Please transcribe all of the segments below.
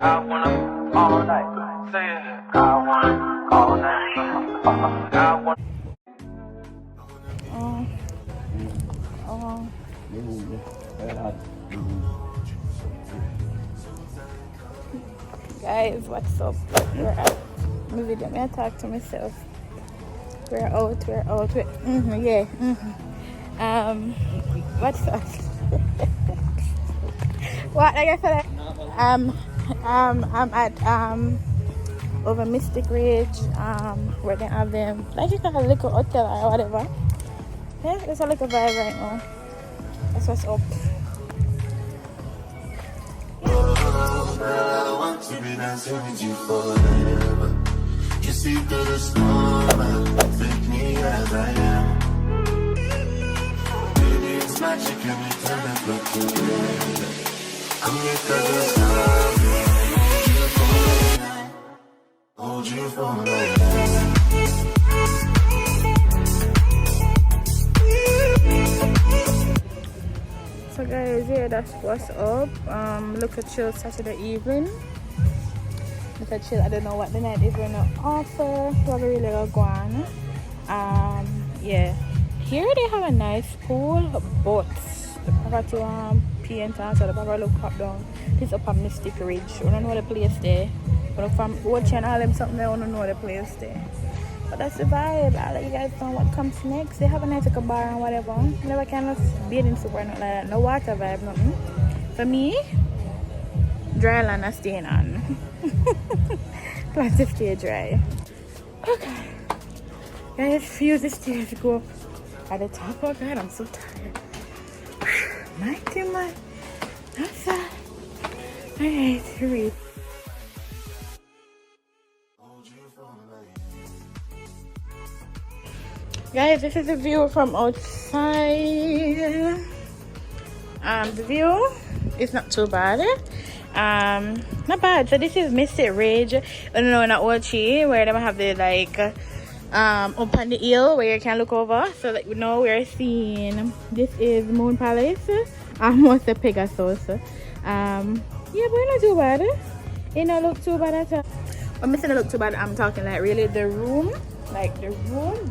I wanna all night. Say it. I wanna all night. I want. Guys, what's up? We're at my video. May I talk to myself? We're out. Yeah. What's up? What? Like I said, I'm at over Mystic Ridge. Where they have them like it's like a little hotel or whatever. Yeah, there's a little vibe right now. That's what's up. I want to be dancing with you forever. You see through the storm, take me as I am. Baby, it's magic and we turn the clock together. Come here, cause hold you for right now. So guys, yeah, that's what's up. Look at chill Saturday evening. Look at chill. I don't know what the night is gonna offer. Probably really go on. Yeah. Here they have a nice pool, but the property paint and so the property look up down. This up on Mystic Ridge. I don't know the place there. But from watching all them something, I don't know the place there. But that's the vibe. I'll let you guys know what comes next. They have a nice like, bar and whatever. Never kind of bathing soup or nothing like that. No water vibe, nothing. For me, dry land is staying on. Plan to stay dry. Okay. Guys, use the stairs to go up at the top. Oh God, I'm so tired. Mighty man. That's that. Alright, hurry. Guys, this is the view from outside. The view is not too bad. Not bad. So this is Mystic Ridge. No, not OCHO, where they have the like up on the hill where you can look over. So like now we're seeing this is Moon Palace. Almost a Pegasus. Yeah, but not too bad. It don't look too bad at all. I'm missing look too bad. I'm talking like really the room. Like the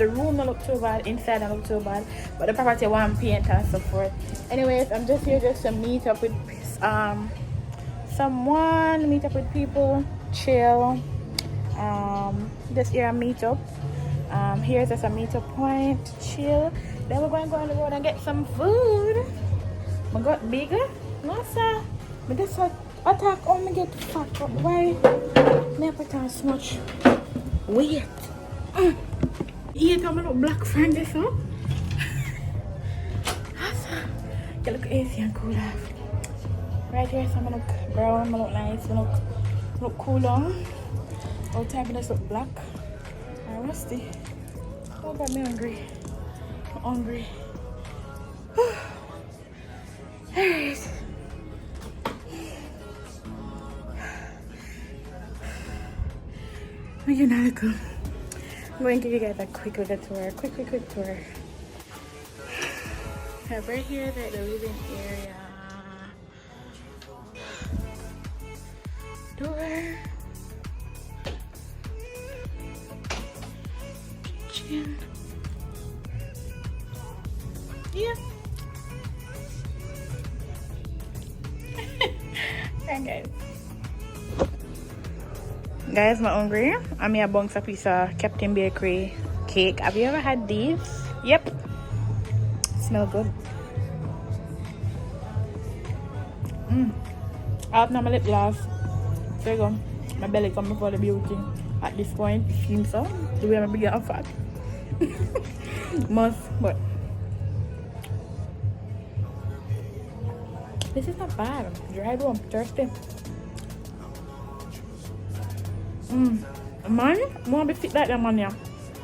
room don't look too bad, inside don't look too bad, but the property one paint and so forth. Anyways, I'm just here just to meet up with someone, meet up with people, chill, just here a meet up. Here's just a meetup point, chill. Then we're going to go on the road and get some food. I got bigger, no sir, but this attack only get fat, but why me put on so much weight? Yeah, come look black friend this up. You look easy and cool off. Right here, so I look brown, I look nice, I look cool on. All time I just look black. I'm rusty. Oh God, me hungry. I'm hungry. Alright. You're not good. I'm going to give you guys a quick tour. Quick tour. So right here is like the living area. Door. Kitchen. Yeah. And guys, I'm hungry. I'm here bunks a piece of Captain Bakery cake. Have you ever had these? Yep. Smell good. I have now my lip gloss. There you go. My belly coming for the beauty. At this point, it seems so. The way I'm big and fat. Must, but this is not bad. Dried one, thirsty. Man, I want to be fit like that man here.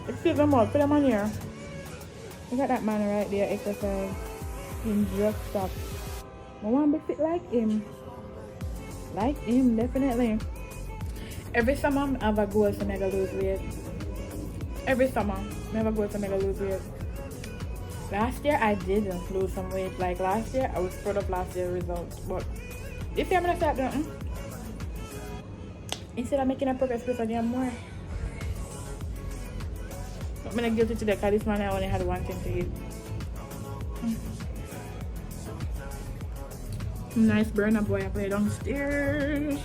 Excuse me more, put that man here. Look at that man right there, exercise. In dress top. I want to be fit like him. Like him, definitely. Every summer, I have a goal to make a lose weight. Every summer, I have a goal to make a lose weight. Last year, I did lose some weight. Like last year, I was proud of last year's results. But this year, I'm going to start doing Instead of making a progress based on your more. I'm gonna guilty today because this man I only had one thing to eat. Nice burner boy I play downstairs.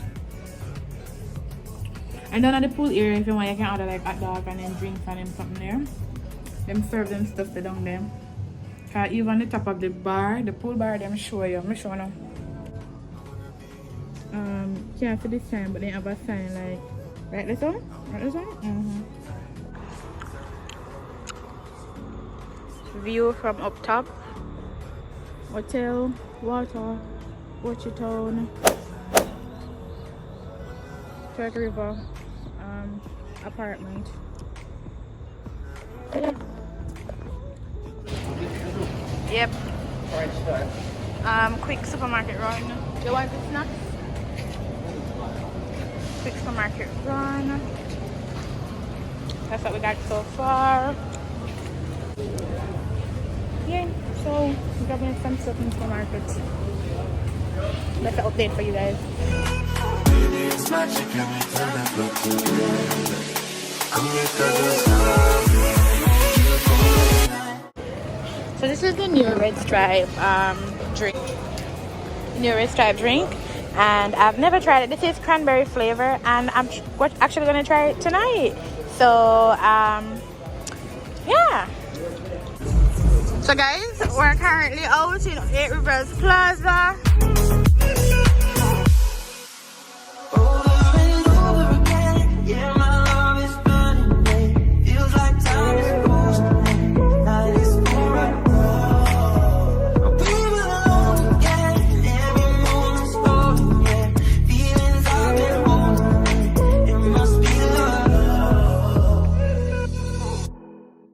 And down at the pool area, if you want, you can order like hot dog and then drinks and then something there. Them serve them stuff they down there. Cause even the top of the bar, the pool bar, them show you. I'm show now. Can't see this sign, but they have a sign like right this one. Right this one. View from up top. Hotel, water, OCHO town, Turk River, apartment. Yep. Quick supermarket run. You want the snacks? Quick supermarket run. That's what we got so far. Yeah, so we're grabbing some stuff in the supermarket. That's an update for you guys. So this is the new Red Stripe drink. New Red Stripe drink, and I've never tried it. This is cranberry flavor, and I'm actually gonna try it tonight. So yeah. So guys, we're currently out in 8 Rivers Plaza.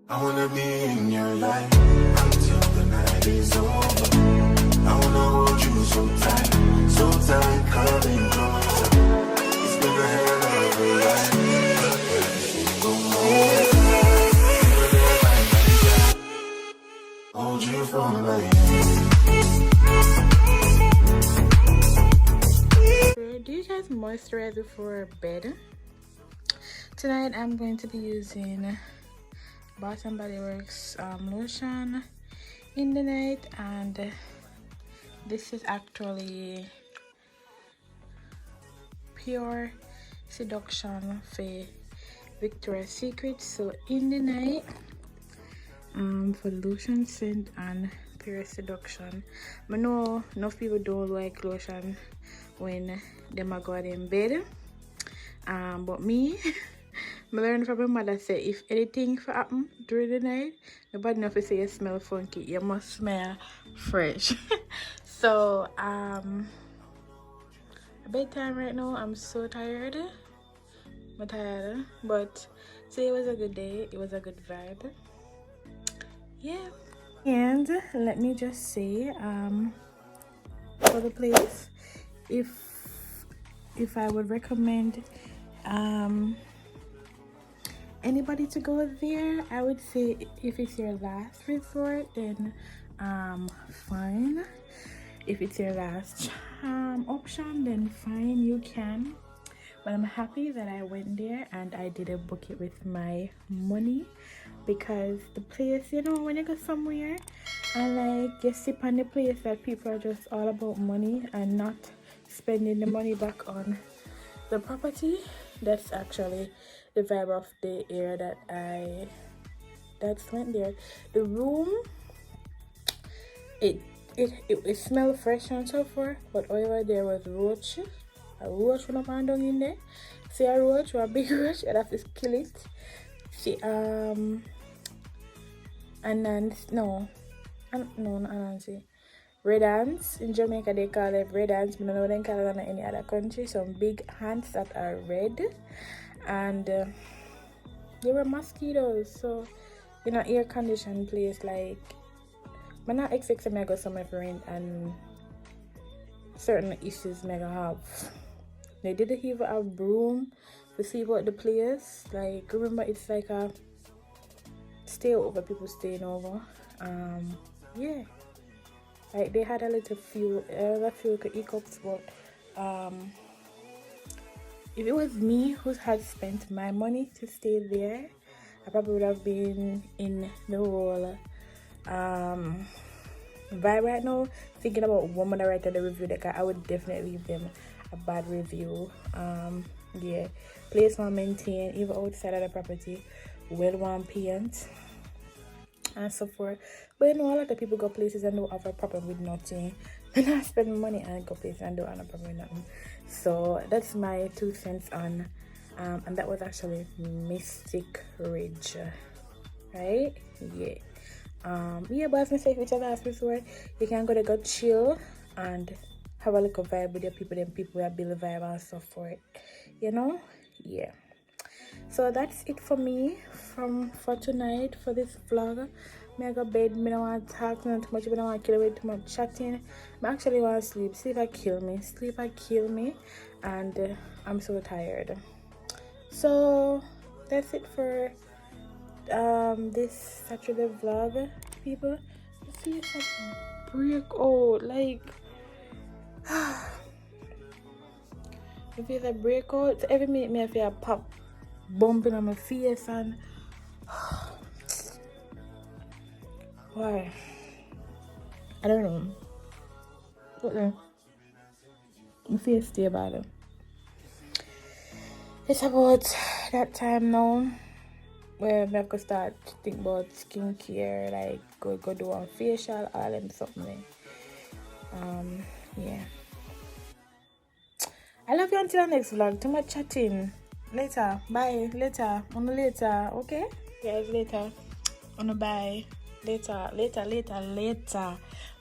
I wanna be in your life until the night is over. I wanna hold you so tight, coming closer. It's been a hell of a ride, but every single moment, hold you for my hand. Do you guys moisturize before bed? Tonight I'm going to be using Bath and Body Works lotion in the night, and this is actually Pure Seduction for Victoria's Secret. So in the night, for lotion scent and Pure Seduction. I know enough people don't like lotion when they go out in bed, but me I learned from my mother say if anything for happen during the night, nobody know if you say you smell funky, you must smell fresh. So bedtime right now. I'm so tired. I'm tired, but today was a good day. It was a good vibe. Yeah. And let me just say for the place, if I would recommend anybody to go there, I would say if it's your last resort, then fine. If it's your last option, then fine, you can. But I'm happy that I went there and I didn't book it with my money, because the place, you know, when you go somewhere and like you sip on the place that people are just all about money and not spending the money back on the property, that's actually the vibe of the area that I went there. The room, it smelled fresh and so forth, but however there was roach. A roach when I'm down in there. See a roach or a big roach, I'd have to kill it. See and then red ants. In Jamaica they call it red ants, but I don't know they call it in any other country. Some big ants that are red, and there were mosquitoes. So in an air conditioned place, like I'm not expecting me to go somewhere for rent and certain issues me gonna have. They didn't even have broom to see what the place. Like remember, it's like a stay over, people staying over. Yeah, like they had a few hiccups, but if it was me who had spent my money to stay there, I probably would have been in the whole vibe right now, thinking about what I'm gonna write on the review. Like I would definitely leave them a bad review. Yeah, place well maintained, even outside of the property, well one paint and so forth. But you know, a lot of people go places and don't have a problem with nothing. And I spend money and go places and don't have a problem with nothing. So that's my 2 cents on and that was actually Mystic Ridge, right? Yeah. Yeah, but as I said, which I've asked before, you can go to go chill and have a little vibe with your people, them people that build a vibe and stuff for it, you know. Yeah, so that's it for me for tonight for this vlog. Me I go bed, me don't want to talk too much, me don't want to kill away too much chatting. I actually want to sleep. Sleep I kill me, and I'm so tired. So that's it for this Saturday vlog, people. See if I break out, like if it's a breakout, so every minute me I feel a pop bumping on my face and why? I don't know. But my face stay bad. It's about that time now where I have to start to think about skincare, like go do a facial, all them something. Yeah. I love you until the next vlog. Too much chatting. Later. Bye. Later. On later. Okay? Guys, later. On bye. Later.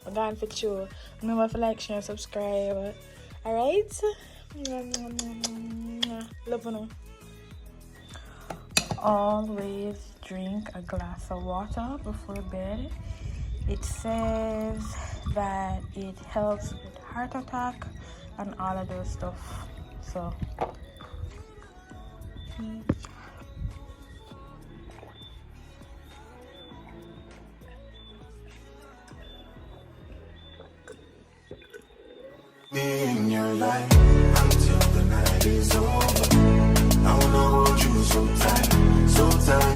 I'm going for sure. Remember to like, share, subscribe. Alright? Love you. Always drink a glass of water before bed. It says that it helps with heart attack and all of those stuff. So me in your life until the night is over. I wanna hold you so tight, so tight.